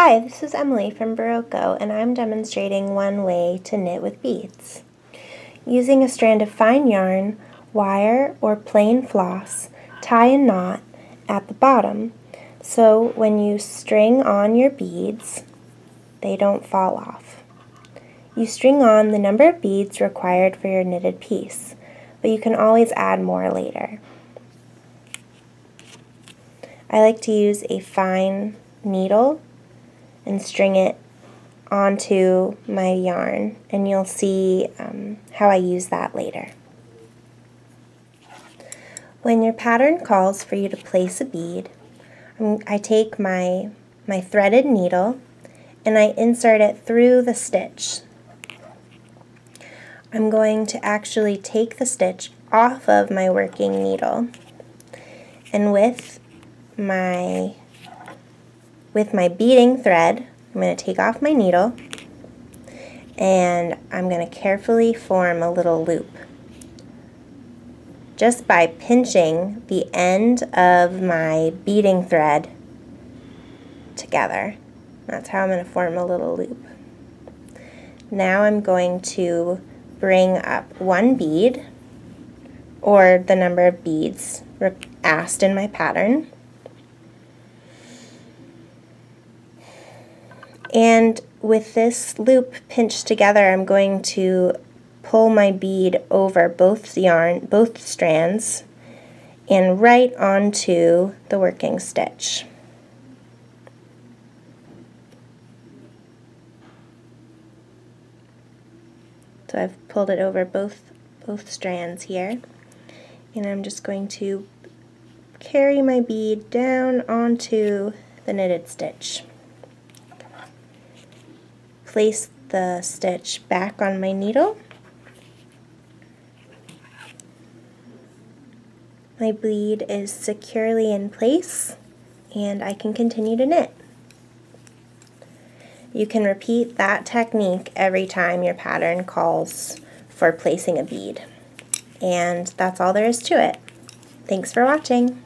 Hi, this is Emily from Barocco, and I'm demonstrating one way to knit with beads. Using a strand of fine yarn, wire, or plain floss, tie a knot at the bottom so when you string on your beads, they don't fall off. You string on the number of beads required for your knitted piece, but you can always add more later. I like to use a fine needle and string it onto my yarn, and you'll see how I use that later. When your pattern calls for you to place a bead, I take my threaded needle and I insert it through the stitch. I'm going to actually take the stitch off of my working needle, and with my beading thread, I'm going to take off my needle and I'm going to carefully form a little loop just by pinching the end of my beading thread together. That's how I'm going to form a little loop. Now I'm going to bring up one bead, or the number of beads asked in my pattern. And with this loop pinched together, I'm going to pull my bead over both strands and right onto the working stitch. So I've pulled it over both strands here, and I'm just going to carry my bead down onto the knitted stitch. Place the stitch back on my needle. My bead is securely in place, and I can continue to knit. You can repeat that technique every time your pattern calls for placing a bead. And that's all there is to it. Thanks for watching.